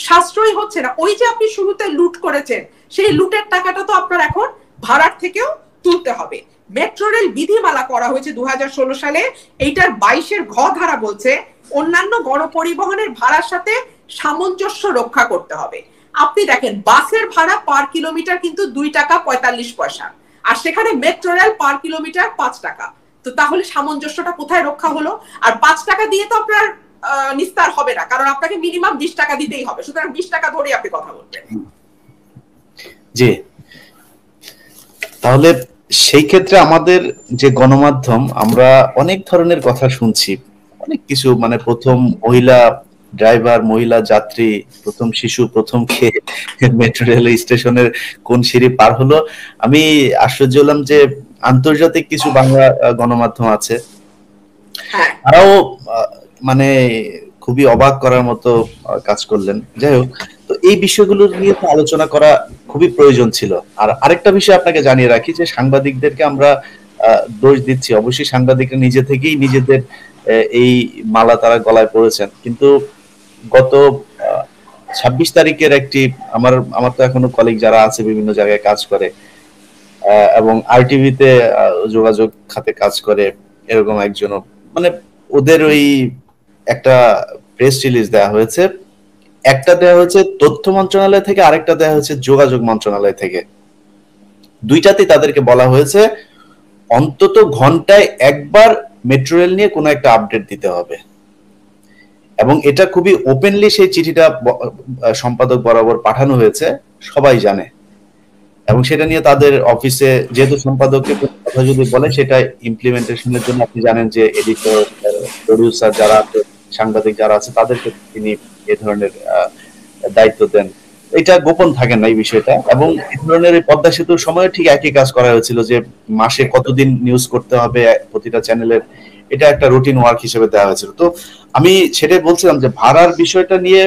সাশ্রয়ী হচ্ছে না। ওই যে আপনি শুরুতে লুট করেছেন, সেই লুটের টাকাটা তো আপনার এখন ভাড়ার থেকেও তুলতে হবে। মেট্রো রেল বিধিমালা করা হয়েছে 2016 সালে, এইটার 22-এর ঘ ধারা বলছে অন্যান্য গণপরিবহনের ভাড়ার সাথে সামঞ্জস্য রক্ষা করতে হবে। আপনি দেখেন বাসের ভাড়া পার কিলোমিটার কিন্তু 2 টাকা 45 পয়সা, আর সেখানে মেট্রো রেল পার কিলোমিটার 5 টাকা। তো তাহলে সামঞ্জস্যটা কোথায় রক্ষা হলো? আর 5 টাকা দিয়ে তো আপনার নিস্তার হবে না, কারণ আপনাকে মিনিমাম 20 টাকা দিতেই হবে। সুতরাং 20 টাকা ধরে আপনি কথা বলবেন। জি, তাহলে সেই ক্ষেত্রে আমাদের যে গণমাধ্যম, আমরা অনেক ধরনের কথা শুনছি, অনেক কিছু, মানে প্রথম মহিলা ড্রাইভার, মহিলা যাত্রী, প্রথম শিশু, প্রথম খেয়ে মেট্রো রেল স্টেশনের কোন সিঁড়ি পার হলো। আমি আশ্চর্য হলাম যে আন্তর্জাতিক কিছু বাংলা গণমাধ্যম আছে, তারাও মানে খুবই অবাক করার মতো কাজ করলেন। যাই হোক, তো এই বিষয়গুলো নিয়ে তো আলোচনা করা খুবই প্রয়োজন ছিল। আর আরেকটা বিষয় আপনাকে জানিয়ে রাখি যে সাংবাদিকদেরকে আমরা দোষ দিচ্ছি, অবশ্যই সাংবাদিকরা নিজে থেকেই নিজেদের এই মালা তারা গলায় পড়েছেন, কিন্তু গত 26 তারিখের একটি আমার তো এখনো কলিগ যারা আছে বিভিন্ন জায়গায় কাজ করে এবং আরটিভিতে যোগাযোগ খাতে কাজ করে, এরকম একজনও, মানে ওদের ওই একটা প্রেস রিলিজ দেওয়া হয়েছে, একটা দেওয়া হয়েছে তথ্য মন্ত্রণালয় থেকে, আরেকটা দেওয়া হয়েছে যোগাযোগ মন্ত্রণালয় থেকে। দুইটাতেই তাদেরকে বলা হয়েছে অন্তত ঘন্টায় একবার মেট্রো রেল নিয়ে কোনো একটা আপডেট দিতে হবে, এবং এটা খুবই ওপেনলি সেই চিঠিটা সম্পাদক বরাবর পাঠানো হয়েছে, সবাই জানে। এবং সেটা নিয়ে তাদের অফিসে, যেহেতু সম্পাদককে কথা যদি বলে, সেটা ইমপ্লিমেন্টেশনের জন্য আপনি জানেন যে এডিটর, প্রডিউসার যারা আছে, সাংবাদিক যারা আছে, তাদেরকে তিনি এই ধরনের দায়িত্ব দেন। এটা গোপন থাকে না এই বিষয়টা। এবং এই ধরনের পদ্মা সেতুর সময় ঠিক একই কাজ করা হয়েছিল, যে মাসে কতদিন নিউজ করতে হবে প্রতিটা চ্যানেলের, এটা একটা রুটিন ওয়ার্ক হিসেবে দেওয়া হয়েছিল। তো আমি সেটাই বলছিলাম যে ভাড়ার বিষয়টা নিয়ে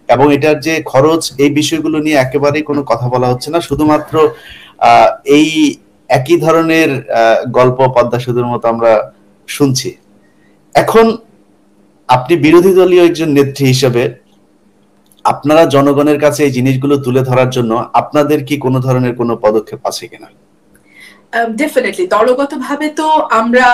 এবং এটার যে খরচ, এই বিষয়গুলো নিয়ে একেবারেই কোনো কথা বলা হচ্ছে না। শুধুমাত্র এই একই ধরনের গল্প পদ্মা সেতুর মতো আমরা শুনছি। এখন আপনি বিরোধী দলীয় একজন নেত্রী হিসেবে আপনারা জনগণের কাছে এই জিনিসগুলো তুলে ধরার জন্য আপনাদের কি কোনো ধরনের কোনো পদক্ষেপ আছে কিনা? ডেফিনেটলি দলগতভাবে তো আমরা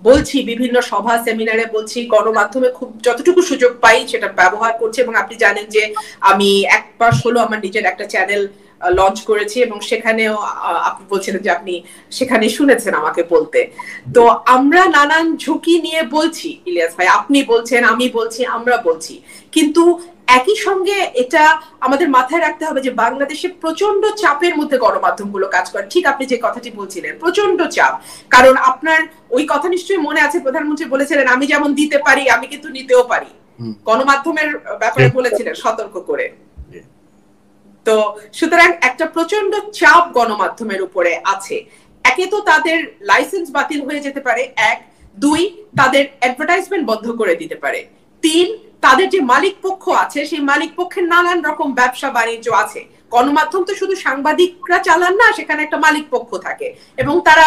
বলছি, বিভিন্ন সভা সেমিনারে বলছি, গণমাধ্যমে খুব যতটুকু সুযোগ পাই সেটা ব্যবহার করছি। এবং আপনি জানেন যে আমি 1 মাস হলো আমার নিজের একটা চ্যানেল লঞ্চ করেছি, এবং সেখানেও আপনি বলছিলেন যে আপনি সেখানে শুনেছেন আমাকে বলতে। তো আমরা নানান ঝুঁকি নিয়ে বলছি, ইলিয়াস ভাই, আপনি বলছেন, আমি বলছি, আমরা বলছি, কিন্তু একই সঙ্গে এটা আমাদের মাথায় রাখতে হবে যে বাংলাদেশে প্রচন্ড চাপের মধ্যে গণমাধ্যমগুলো কাজ করে। ঠিক আপনি যে কথাটি বলছিলেন, প্রচন্ড চাপ। কারণ আপনার ওই কথা নিশ্চয়ই মনে আছে, প্রধানমন্ত্রী বলেছিলেন আমি যেমন দিতে পারি আমি কিন্তু নিতেও পারি, গণমাধ্যমের ব্যাপারে বলেছিলেন সতর্ক করে। তো সুতরাং একটা প্রচন্ড চাপ গণমাধ্যমের উপরে আছে। একে তো তাদের লাইসেন্স বাতিল হয়ে যেতে পারে, এক। দুই, তাদের অ্যাডভার্টাইজমেন্ট বন্ধ করে দিতে পারে। তিন, তাদের যে মালিক পক্ষ আছে সেই মালিক পক্ষের নানান রকম ব্যবসা বাণিজ্য আছে। গণমাধ্যম তো শুধু সাংবাদিকরা চালান না, সেখানে একটা মালিক পক্ষ থাকে এবং তারা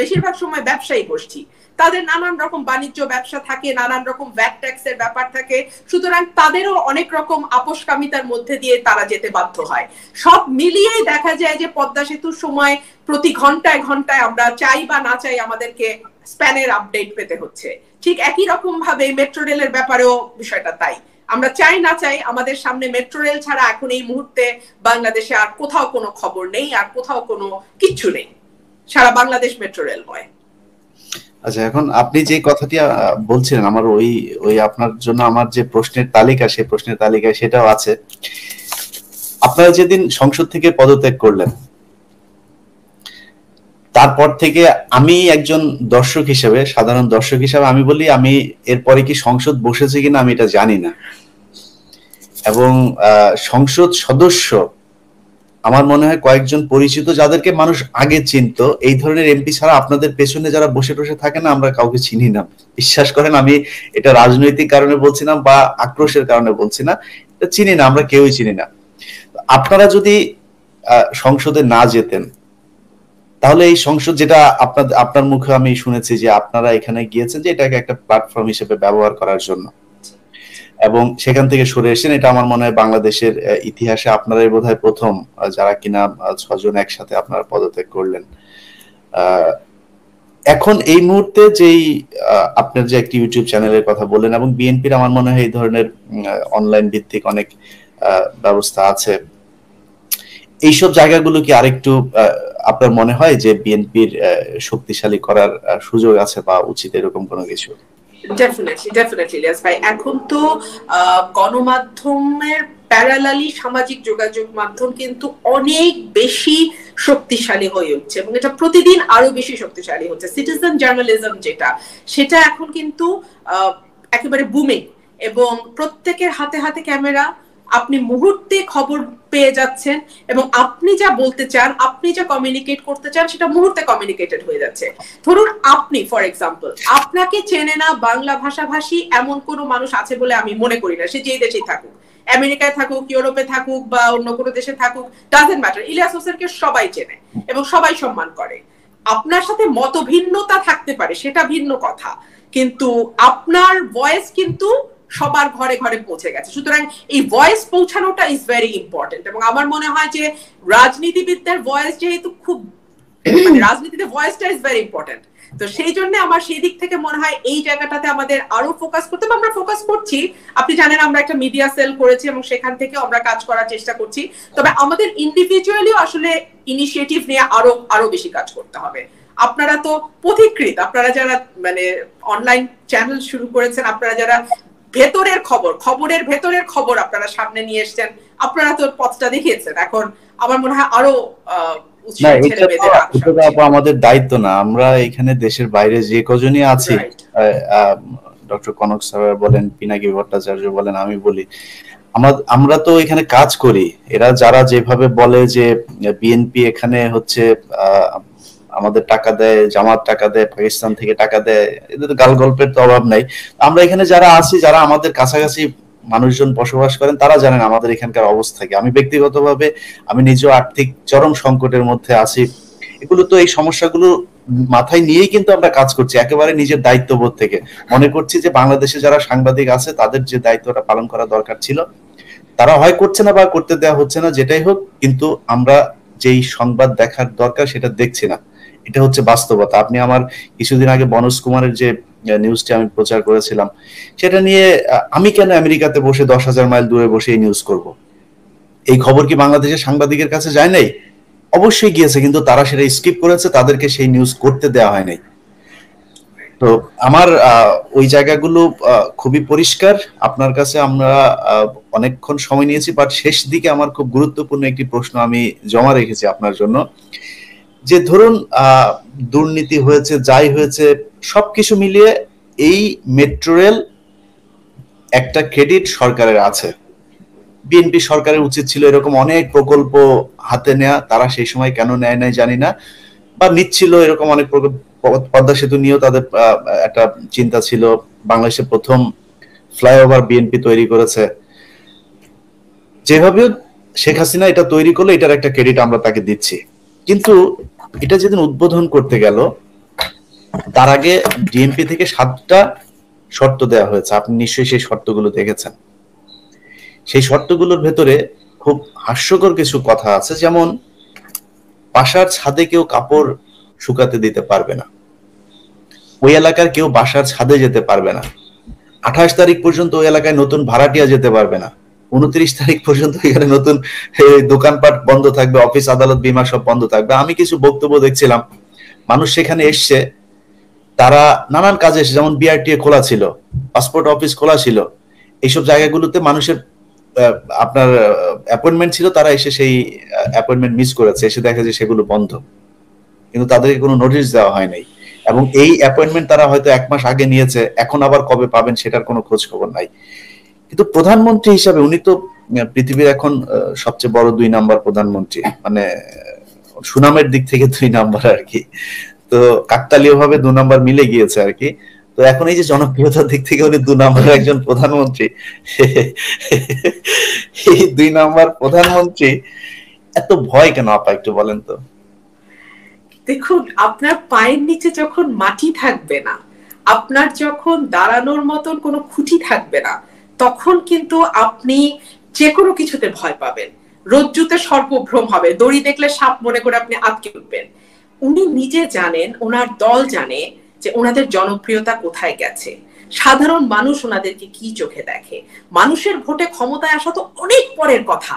বেশিরভাগ সময় ব্যবসায়ী গোষ্ঠী, তাদের নানান রকম বাণিজ্য ব্যবসা থাকে, নানান রকম ভ্যাট ট্যাক্সের ব্যাপার থাকে। সুতরাং তাদেরও অনেক রকম আপোষকামিতার মধ্যে দিয়ে তারা যেতে বাধ্য হয়। সব মিলিয়েই দেখা যায় যে পদ্মা সেতুর সময় প্রতি ঘন্টায় ঘন্টায় আমরা চাই বা না চাই আমাদেরকে স্প্যানের আপডেট পেতে হচ্ছে। ঠিক একই রকম ভাবে মেট্রো রেলের ব্যাপারেও বিষয়টা তাই। আমরা চাই না চাই আমাদের সামনে মেট্রো রেল ছাড়া এখন এই মুহূর্তে বাংলাদেশে আর কোথাও কোনো খবর নেই, আর কোথাও কোনো কিচ্ছু নেই, সারা বাংলাদেশ মেট্রো রেলময়। আচ্ছা, এখন আপনি যে কথাটি বলছিলেন, আমার ওই আপনার জন্য আমার যে প্রশ্নের তালিকা, সেই প্রশ্নের তালিকায় সেটাও আছে। আপনারা যেদিন সংসদ থেকে পদত্যাগ করলেন, তারপর থেকে আমি একজন দর্শক হিসেবে, সাধারণ দর্শক হিসেবে আমি বলি, আমি এরপরে কি সংসদ বসেছে কিনা আমি এটা জানি না। এবং সংসদ সদস্য আমার মনে হয় কয়েকজন পরিচিত যাদেরকে মানুষ আগে চিনত, এই ধরনের এমপি ছাড়া আপনাদের পেছনে যারা বসে বসে থাকে না, আমরা কাউকে চিনি না। বিশ্বাস করেন, আমি এটা রাজনৈতিক কারণে বলছি না বা আক্রোশের কারণে বলছি না, এটা চিনি না, আমরা কেউই চিনি না। আপনারা যদি সংসদে না যেতেন, তাহলে এই সংসদ, যেটা আপনার মুখে আমি শুনেছি যে আপনারা এখানে গিয়েছেন যে এটাকে একটা প্ল্যাটফর্ম হিসেবে ব্যবহার করার জন্য, এবং সেখান থেকে সরে এসেছেন। এটা আমার মনে হয় বাংলাদেশের ইতিহাসে আপনারাই বোধহয় প্রথম যারা কিনা 6 জন একসাথে আপনারা পদত্যাগ করলেন। এখন এই মুহূর্তে যেই আপনার যে একটি ইউটিউব চ্যানেলের কথা বললেন, এবং বিএনপির আমার মনে হয় এই ধরনের অনলাইন ভিত্তিক অনেক ব্যবস্থা আছে, এইসব জায়গাগুলো কি আরেকটু আপনার মনে হয় যে বিএনপির শক্তিশালী করার সুযোগ আছে বা উচিত, এরকম কোনো কিছু? ডেফিনেটলি ইলিয়াস ভাই, এখন তো গণমাধ্যমের প্যারালালি সামাজিক যোগাযোগ মাধ্যম কিন্তু অনেক বেশি শক্তিশালী হয়ে উঠছে এবং এটা প্রতিদিন আরো বেশি শক্তিশালী হচ্ছে। সিটিজেন জার্নালিজম যেটা, সেটা এখন কিন্তু একেবারে বুমিং, এবং প্রত্যেকের হাতে হাতে ক্যামেরা। আপনি মুহূর্তে খবর পেয়ে যাচ্ছেন এবং আপনি যা বলতে চান, আপনি যা কমিউনিকেট করতে চান, সেটা মুহূর্তে কমিউনিকেটেড হয়ে যাচ্ছে। ধরুন আপনি, ফর এক্সাম্পল, আপনাকে চেনে না বাংলা ভাষাভাষী এমন কোনো মানুষ আছে বলে আমি মনে করি না, সে যেই দেশেই থাকুক, আমেরিকায় থাকুক, ইউরোপে থাকুক বা অন্য কোনো দেশে থাকুক, ডাজেন্ট ম্যাটার। ইলিয়াস হোসেনকে সবাই চেনে এবং সবাই সম্মান করে। আপনার সাথে মতভিন্নতা থাকতে পারে, সেটা ভিন্ন কথা, কিন্তু আপনার ভয়েস কিন্তু সবার ঘরে ঘরে পৌঁছে গেছে। সুতরাং এই ভয়েস পৌঁছানোটা ইজ ভেরি ইম্পর্টেন্ট, এবং আমার মনে হয় যে রাজনীতিবিদদের ভয়েস যেহেতু খুব, মানে রাজনীতিতে ভয়েসটা ইজ ভেরি ইম্পর্টেন্ট, তো সেই জন্য আমার সেই দিক থেকে মনে হয় এই জায়গাটাতে আমাদের আরো ফোকাস করতে হবে। আমরা ফোকাস করছি, আপনি জানেন আমরা একটা মিডিয়া সেল করেছি এবং সেখান থেকে আমরা কাজ করার চেষ্টা করছি। তবে আমাদের ইন্ডিভিজুয়ালিও আসলে ইনিশিয়েটিভ নিয়ে আরো বেশি কাজ করতে হবে। আপনারা তো পথিকৃৎ, আপনারা যারা মানে অনলাইন চ্যানেল শুরু করেছেন, আপনারা যারা ভেতরের খবরের ভেতরের খবর আপনারা সামনে নিয়ে এসেছেন, আপনারা তো পথটা দেখিয়েছেন। এখন আমার মনে হয় আরো আমাদের দায়িত্ব না, আমরা এখানে দেশের বাইরে যে কজনই আছি, ডক্টর কনক স্যার বলেন, পিনাকি ভট্টাচার্য বলেন, আমি বলি, আমরা তো এখানে কাজ করি। এরা যারা যেভাবে বলে যে বিএনপি এখানে হচ্ছে আমাদের টাকা দেয়, জামাত টাকা দেয়, পাকিস্তান থেকে টাকা দেয়, এদের তো গাল গল্পের তো অভাব নাই। আমরা এখানে যারা আছি, যারা আমাদের কাছাকাছি মানুষজন বসবাস করেন, তারা জানেন আমাদের এখানকার অবস্থা কি। আমি ব্যক্তিগতভাবে আমি নিজেও আর্থিক চরম সংকটের মধ্যে আছি। এগুলো তো, এই সমস্যাগুলো মাথায় নিয়েই কিন্তু আমরা কাজ করছি, একেবারে নিজের দায়িত্ববোধ থেকে মনে করছি যে বাংলাদেশে যারা সাংবাদিক আছে তাদের যে দায়িত্বটা পালন করা দরকার ছিল, তারা হয় করছে না বা করতে দেওয়া হচ্ছে না, যেটাই হোক, কিন্তু আমরা যেই সংবাদ দেখার দরকার সেটা দেখছি না। এটা হচ্ছে বাস্তবতা। আপনি আমার কিছুদিন আগে বনজ কুমারের যে নিউজটি আমি প্রচার করেছিলাম, সেটা নিয়ে আমি কেন আমেরিকাতে বসে 10,000 মাইল দূরে বসে এই নিউজ করব? এই খবর কি বাংলাদেশের সাংবাদিকের কাছে যায় নাই? অবশ্যই গিয়েছে, কিন্তু তারা সেটা স্কিপ করেছে, তাদেরকে সেই নিউজ করতে দেওয়া হয় নাই। তো আমার ওই জায়গাগুলো খুবই পরিষ্কার। আপনার কাছে আমরা অনেকক্ষণ সময় নিয়েছি, বাট শেষ দিকে আমার খুব গুরুত্বপূর্ণ একটি প্রশ্ন আমি জমা রেখেছি আপনার জন্য। যে ধরুন দুর্নীতি হয়েছে, যাই হয়েছে, সবকিছু মিলিয়ে এই মেট্রো রেল একটা ক্রেডিট সরকারের আছে। বিএনপি সরকারের উচিত ছিল এরকম অনেক প্রকল্প হাতে নেয়া, তারা সেই সময় কেন নেয় নাই জানি না, বা নিচ্ছিল এরকম অনেক প্রকল্প। পদ্মা সেতু নিয়েও তাদের একটা চিন্তা ছিল। বাংলাদেশের প্রথম ফ্লাইওভার বিএনপি তৈরি করেছে। যেভাবে শেখ হাসিনা এটা তৈরি করলো, এটার একটা ক্রেডিট আমরা তাকে দিচ্ছি। কিন্তু এটা যেদিন উদ্বোধন করতে গেল, তার আগে ডিএমপি থেকে 7টা শর্ত দেওয়া হয়েছে। আপনি নিশ্চয়ই সেই শর্তগুলো দেখেছেন। সেই শর্তগুলোর ভেতরে খুব হাস্যকর কিছু কথা আছে, যেমন বাসার ছাদে কেউ কাপড় শুকাতে দিতে পারবে না, ওই এলাকার কেউ বাসার ছাদে যেতে পারবে না, 28 তারিখ পর্যন্ত ওই এলাকায় নতুন ভাড়াটিয়া যেতে পারবে না, 29 তারিখ পর্যন্ত এখানে নতুন দোকানপাট বন্ধ থাকবে, অফিস আদালত বীমা সব বন্ধ থাকবে। আমি কিছু বক্তব্য দেখছিলাম, মানুষ সেখানে এসছে, তারা নানান কাজে এসে, যেমন বিআরটিএ খোলা ছিল, পাসপোর্ট অফিস খোলা ছিল, এইসব জায়গাগুলোতে মানুষের আপনার অ্যাপয়েন্টমেন্ট ছিল, তারা এসে সেই অ্যাপয়েন্টমেন্ট মিস করেছে, এসে দেখে যে সেগুলো বন্ধ, কিন্তু তাদেরকে কোনো নোটিশ দেওয়া হয় নাই। এবং এই অ্যাপয়েন্টমেন্ট তারা হয়তো 1 মাস আগে নিয়েছে, এখন আবার কবে পাবেন সেটার কোনো খোঁজ খবর নাই। কিন্তু প্রধানমন্ত্রী হিসাবে উনি তো পৃথিবীর এখন সবচেয়ে বড় 2 নাম্বার প্রধানমন্ত্রী, মানে সুনামের দিক থেকে 2 নাম্বার আর কি। তো কাকতালীয় ভাবে 2 নাম্বার মিলে গিয়েছে আর কি। তো এখন এই যে জনপ্রিয়তার দিক থেকে উনি 2 নাম্বার একজন প্রধানমন্ত্রী, এই 2 নাম্বার প্রধানমন্ত্রী এত ভয় কেন আপা, একটু বলেন তো? দেখুন, আপনার পায়ের নিচে যখন মাটি থাকবে না, আপনার যখন দাঁড়ানোর মতন কোনো খুঁটি থাকবে না, তখন কিন্তু আপনি যে কোনো কিছুতে ভয় পাবেন। রজ্জুতে সর্পভ্রম হবে, দড়ি দেখলে সাপ মনে করে আপনি আটকে উঠবেন। উনি নিজে জানেন, ওনার দল জানে যে ওনাদের জনপ্রিয়তা কোথায় গেছে, সাধারণ মানুষ ওনাদেরকে কি চোখে দেখে। মানুষের ভোটে ক্ষমতায় আসা তো অনেক পরের কথা,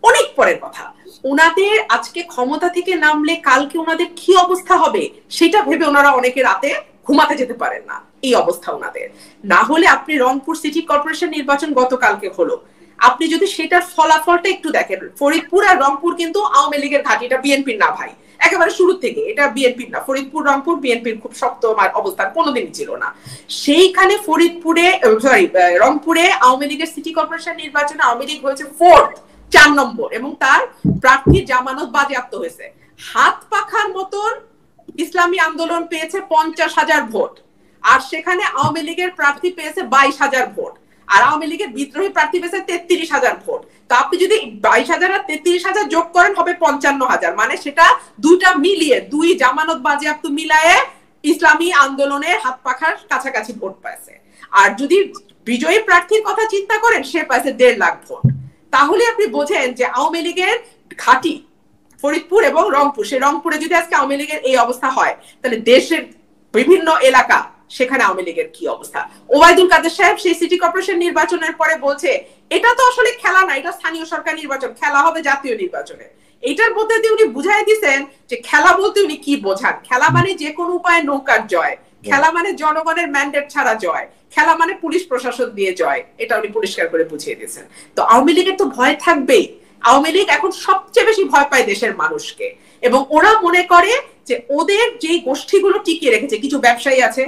অনেক পরের কথা। ওনাদের আজকে ক্ষমতা থেকে নামলে কালকে ওনাদের কি অবস্থা হবে সেটা ভেবে ওনারা অনেকে রাতে ঘুমাতে যেতে পারেন না, এই অবস্থা ওনাদের। না হলে আপনি রংপুর সিটি কর্পোরেশন নির্বাচন গতকালকে হলো, আপনি যদি সেটার ফলাফলটা একটু দেখেন, ফরিদপুর আর রংপুর কিন্তু আওয়ামী লীগের ঘাঁটি, এটা বিএনপির না ভাই, একেবারে শুরু থেকে এটা বিএনপির না। ফরিদপুর রংপুর বিএনপির খুব শক্ত অবস্থান কোনোদিনই ছিল না। সেইখানে ফরিদপুরে রংপুরে আওয়ামী লীগের সিটি কর্পোরেশন নির্বাচনে আওয়ামী লীগ হয়েছে 4 নম্বর, এবং তার প্রার্থীর জামানত বাজেয়াপ্ত হয়েছে। হাত পাখার মতন ইসলামী আন্দোলন পেয়েছে 50,000 ভোট, আর সেখানে আওয়ামী লীগের প্রার্থী পেয়েছে 22,000 ভোট, আর আওয়ামী লীগের বিদ্রোহী প্রার্থী পেয়েছে 33,000 ভোট। তো আপনি যদি 22,000 আর 33,000 যোগ করেন হবে 55,000, মানে সেটা দুইটা মিলিয়ে, 2 জামানত বাজেয়াপ্ত মিলায়ে ইসলামী আন্দোলনের হাত পাখার কাছাকাছি ভোট পাইছে। আর যদি বিজয়ী প্রার্থীর কথা চিন্তা করেন, সে পাইছে 1.5 লাখ ভোট। তাহলে আপনি বোঝেন যে আওয়ামী লীগের ঘাঁটি ফরিদপুর এবং রংপুর, সে রংপুরে যদি আজকে আওয়ামী লীগের এই অবস্থা হয়, তাহলে দেশের বিভিন্ন এলাকা সেখানে আওয়ামী লীগের কি অবস্থা। ওবায়দুল কাদের সাহেব সেই সিটি কর্পোরেশন নির্বাচনের পরে বলছে, এটা তো আসলে খেলা না, এটা স্থানীয় সরকার নির্বাচন, খেলা হবে জাতীয় নির্বাচনে। এটার মধ্যে দিয়ে উনি বুঝাই দিচ্ছেন যে খেলা বলতে উনি কি বোঝান। খেলা মানে যে কোনো উপায়ে নৌকার জয়, খেলা মানে জনগণের ম্যান্ডেট ছাড়া জয়, খেলা মানে পুলিশ প্রশাসন দিয়ে জয়, এটা উনি পরিষ্কার করে বুঝিয়ে দিয়েছেন। তো আওয়ামী লীগের তো ভয় থাকবেই। আওয়ামী লীগ এখন সবচেয়ে বেশি ভয় পায় দেশের মানুষকে, এবং ওরা মনে করে যে ওদের যে গোষ্ঠীগুলো টিকিয়ে রেখেছে, কিছু ব্যবসায়ী আছে,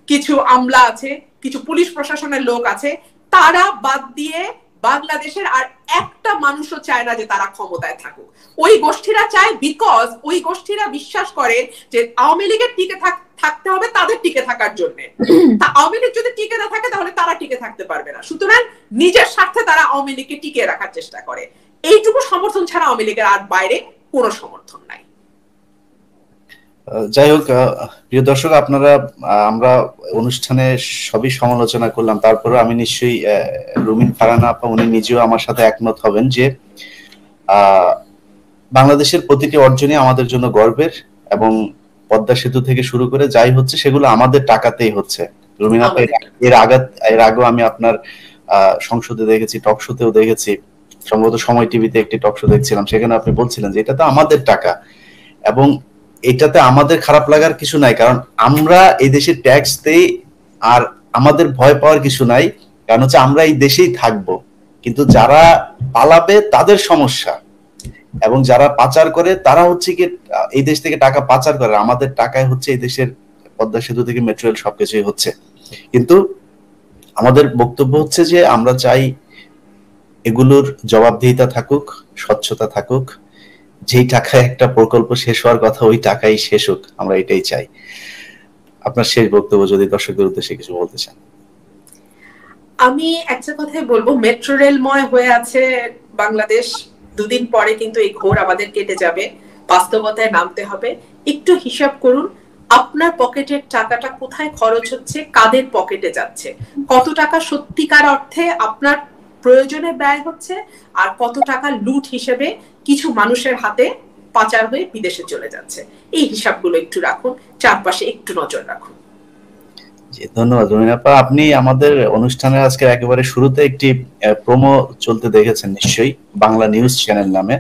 কিছু আমলা আছে, কিছু পুলিশ প্রশাসনের লোক আছে, তারা বাদ দিয়ে বাংলাদেশের আর একটা মানুষও চায় না যে তারা ক্ষমতায় থাকুক। ওই গোষ্ঠীরা চায়, বিকজ ওই গোষ্ঠীরা বিশ্বাস করে যে আওয়ামী লীগের টিকে থাকতে হবে তাদের টিকে থাকার জন্য। আওয়ামী লীগ যদি টিকে না থাকে তাহলে তারা টিকে থাকতে পারবে না, সুতরাং নিজের স্বার্থে তারা আওয়ামী লীগকে টিকিয়ে রাখার চেষ্টা করে। এইটুকু সমর্থন ছাড়া আওয়ামী লীগের আর বাইরে কোনো সমর্থন নাই। যাই হোক, প্রিয় দর্শক, আপনারা আমরা অনুষ্ঠানে সবই সমালোচনা করলাম, তারপরে আমি নিশ্চয়ই রুমিন ফারহানা আপা উনি নিজেও আমার সাথে একমত হবেন যে বাংলাদেশের প্রতিটি অর্জনই আমাদের জন্য গর্বের, এবং পদ্মা সেতু থেকে শুরু করে যাই হচ্ছে সেগুলো আমাদের টাকাতেই হচ্ছে। রুমিন আপা, এর আগেও আমি আপনার সংসদে দেখেছি, টক শোতেও দেখেছি, সম্ভবত সময় টিভিতে একটি টক শো দেখছিলাম, সেখানে আপনি বলছিলেন যে এটা তো আমাদের টাকা। এবং এটাতে আমাদের খারাপ লাগার কিছু নাই, কারণ আমরা এই দেশে ট্যাক্স দেই, আর আমাদের ভয় পাওয়ার কিছু নাই, কারণ হচ্ছে আমরা এই দেশেই থাকবো। কিন্তু যারা পালাবে তাদের সমস্যা, এবং যারা পাচার করে তারা হচ্ছে কি এই দেশ থেকে টাকা পাচার করে, আমাদের টাকায় হচ্ছে এই দেশের পদ্মা সেতু থেকে মেট্রো রেল সবকিছুই হচ্ছে। কিন্তু আমাদের বক্তব্য হচ্ছে যে আমরা চাই এগুলোর জবাবদিহিতা থাকুক, স্বচ্ছতা থাকুক, যেই টাকায় একটা প্রকল্প শেষ হওয়ার কথা ওই টাকাই শেষ হোক, আমরা এটাই চাই। আপনার শেষ বক্তব্য যদি দর্শকদের উদ্দেশ্যে কিছু বলতে চান। আমি একটা কথাই বলবো, মেট্রো রেলময় হয়ে আছে বাংলাদেশ, দুদিন পরে কিন্তু এই ঘোর আমাদের কেটে যাবে, বাস্তবতায় নামতে হবে। একটু হিসাব করুন আপনার পকেটের টাকাটা কোথায় খরচ হচ্ছে, কাদের পকেটে যাচ্ছে, কত টাকা সত্যিকার অর্থে আপনার প্রয়োজনে ব্যয় হচ্ছে, আর কত টাকা লুট হিসেবে কিছু মানুষের হাতে পাচার হয়ে বিদেশে চলে যাচ্ছে। এই হিসাবগুলো একটু রাখুন, চারপাশে একটু নজর রাখুন। জি, ধন্যবাদ রুমিন আপা। আপনি আমাদের অনুষ্ঠানের আজকে একেবারে শুরুতে একটি প্রোমো চলতে দেখেছেন নিশ্চয়ই, বাংলা নিউজ চ্যানেল নামে।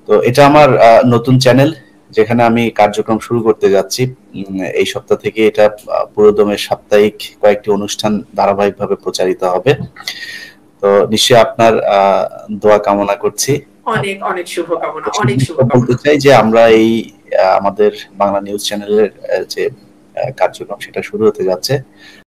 তো এটা আমার নতুন চ্যানেল, যেখানে আমি কার্যক্রম শুরু করতে যাচ্ছি। এই সপ্তাহ থেকে এটা পুরোদমে সাপ্তাহিক কয়েকটি অনুষ্ঠান ধারাবাহিকভাবে প্রচারিত হবে। তো নিশ্চয়ই আপনার দোয়া কামনা করছি। অনেক অনেক শুভকামনা, অনেক শুভকামনা। বলতে চাই যে আমরা এই আমাদের বাংলা নিউজ চ্যানেলের যে কার্যক্রম সেটা শুরু হতে যাচ্ছে।